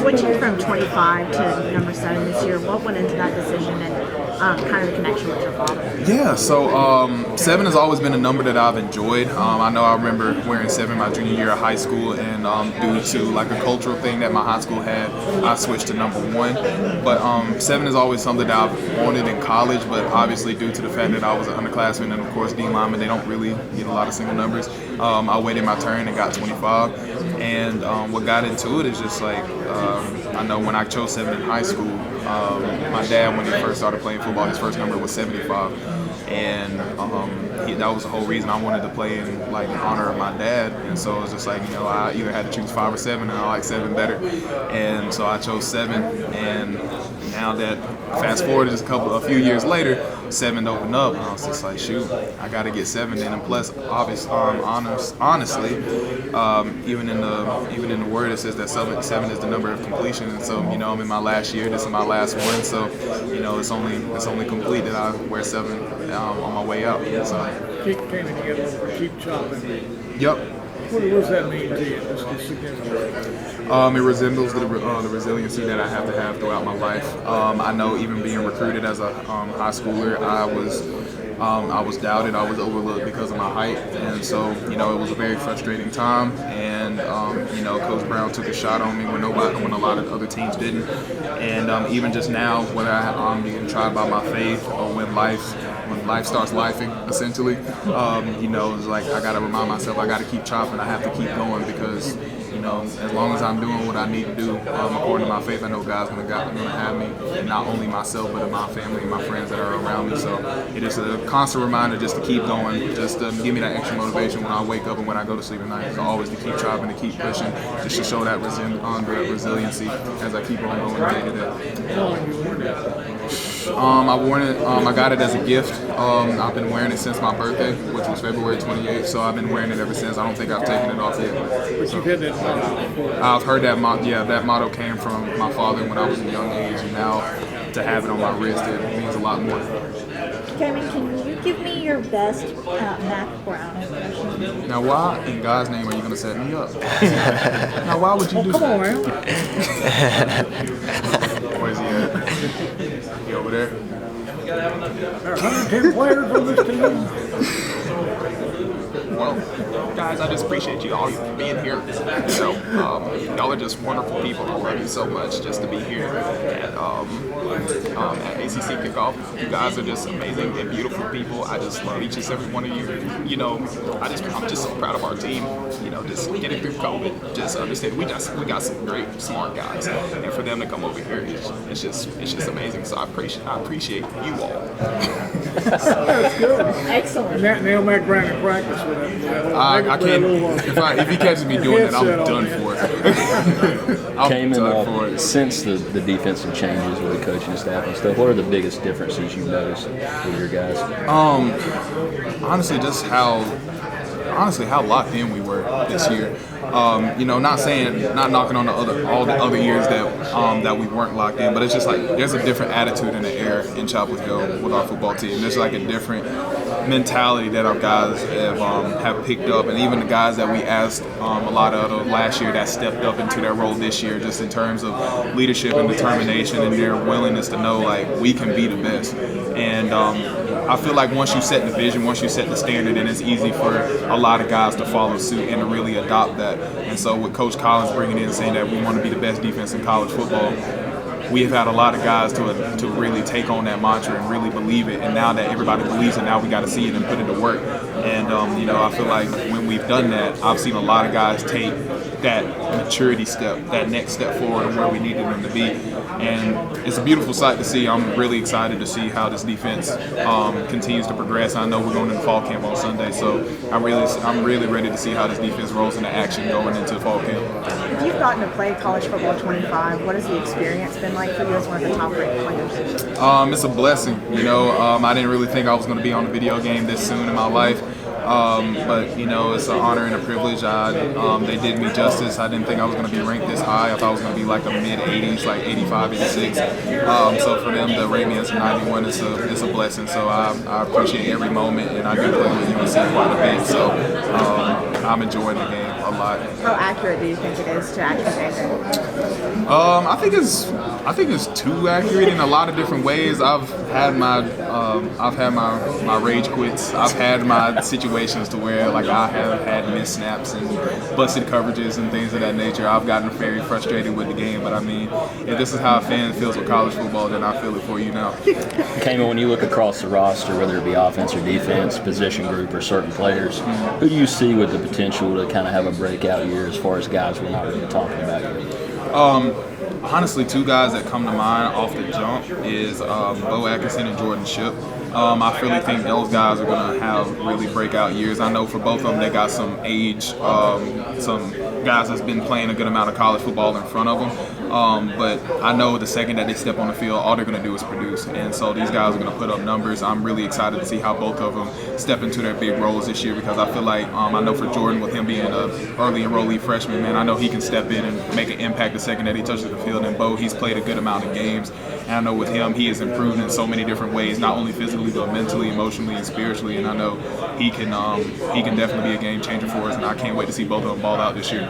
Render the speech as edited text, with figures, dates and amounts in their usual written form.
switching from 25 to number 7 this year, what went into that decision and kind of the connection with your father? Yeah, so 7 has always been a number that I've enjoyed. I remember wearing 7 my junior year of high school, and due to like a cultural thing that my high school had, I switched to number 1. But 7 is always something that I've wanted in college, but obviously due to the fact that I was an underclassman and of course D lineman, they don't really get a lot of single numbers. I waited my turn and got 25. And what got into it is just like, I know when I chose 7 in high school, my dad, when he first started playing football, his first number was 75. And that was the whole reason I wanted to play in honor of my dad. And so it was just like, I either had to choose 5 or 7, and I like 7 better. And so I chose 7. And now that fast forward just a few years later, 7 opened up, and I was just like, shoot, I got to get 7 in. And plus, honestly, even in the word it says that 7 is the number of completion. And so I'm in my last year. This is my last one. So it's only complete that I wear 7 on my way out. So. Kaimon, you get a little cheap chop in me. Yep. What does that mean to you? It resembles the resiliency that I have to have throughout my life. I know even being recruited as a high schooler, I was doubted, I was overlooked because of my height, and so it was a very frustrating time. And Coach Brown took a shot on me when a lot of other teams didn't. And even just now, when I'm being tried by my faith, or when life starts lifing, essentially, it's like I got to remind myself I got to keep chopping. I have to keep going because, as long as I'm doing what I need to do, according to my faith, I know God's going to have me, and not only myself, but my family and my friends that are around me. So it is a constant reminder just to keep going, just to give me that extra motivation when I wake up and when I go to sleep at night. So always to keep chopping, to keep pushing, just to show that resiliency as I keep on going day to day. I worn it. I got it as a gift. I've been wearing it since my birthday, which was February 28th. So I've been wearing it ever since. I don't think I've taken it off yet. But you've had that motto before. I've heard that motto. Yeah, that motto came from my father when I was a young age, and now to have it on my wrist, it means a lot more. Kaimon, can you give me your best Mac Brown impression? Now, why in God's name are you going to set me up? Now, why would you do Come on, that? man. Where's he at? He over there? There are 110 players on this team. Well, guys, I just appreciate you all being here. Y'all are just wonderful people. I love you so much just to be here at ACC Kickoff. You guys are just amazing and beautiful people. I just love each and every one of you. I'm just so proud of our team. Just getting through COVID. Just understand we got some great, smart guys, and for them to come over here, it's just amazing. So I appreciate you all. That's good. Excellent. Nail Mac Brown in practice with that. I can't. If he catches me doing that, I'm done for it. I'm done for it. Since the defensive changes with the coaching staff and stuff, what are the biggest differences you've noticed with your guys? Honestly, just how locked in we were this year. Not knocking on all the other years that we weren't locked in, but it's just like there's a different attitude in the air in Chapel Hill with our football team. There's like a different mentality that our guys have picked up, and even the guys that we asked a lot of last year that stepped up into their role this year, just in terms of leadership and determination and their willingness to know like we can be the best. And I feel like once you set the vision, once you set the standard, then it's easy for a lot of guys to follow suit and to really adopt that. And so with Coach Collins bringing in saying that we want to be the best defense in college football, we have had a lot of guys to really take on that mantra and really believe it. And now that everybody believes it, now we got to see it and put it to work. And I feel like when we've done that, I've seen a lot of guys take that maturity step, that next step forward of where we needed them to be. And it's a beautiful sight to see. I'm really excited to see how this defense continues to progress. I know we're going into fall camp on Sunday, so I'm really ready to see how this defense rolls into action going into fall camp. If you've gotten to play college football 25, what has the experience been like for you as one of the top-rated players? It's a blessing. I didn't really think I was going to be on a video game this soon in my life. But it's an honor and a privilege. They did me justice. I didn't think I was going to be ranked this high. I thought I was going to be like a mid-80s, like 85, 86. So for them to rate me as a 91, it's a blessing. So I appreciate every moment, and I do play with UNC quite a bit. So I'm enjoying the game a lot. How accurate do you think it is to actually say that? I think it's too accurate in a lot of different ways. I've had my rage quits. I've had my situations to where like I have had missed snaps and busted coverages and things of that nature. I've gotten very frustrated with the game, but I mean, if this is how a fan feels with college football, then I feel it for you now. Kaimon, when you look across the roster, whether it be offense or defense, position group or certain players, who do you see with the potential to kind of have a breakout year as far as guys we're not really talking about yet? Honestly, two guys that come to mind off the jump is Bo Atkinson and Jordan Shipp. I really think those guys are going to have really breakout years. I know for both of them, they got some age, some guys that's been playing a good amount of college football in front of them. But I know the second that they step on the field, all they're going to do is produce. And so these guys are going to put up numbers. I'm really excited to see how both of them step into their big roles this year because I feel like, I know for Jordan, with him being an early enrollee freshman, man, I know he can step in and make an impact the second that he touches the field. And Bo, he's played a good amount of games. And I know with him, he has improved in so many different ways, not only physically, but mentally, emotionally, and spiritually. And I know he can definitely be a game changer for us. And I can't wait to see both of them ball out this year.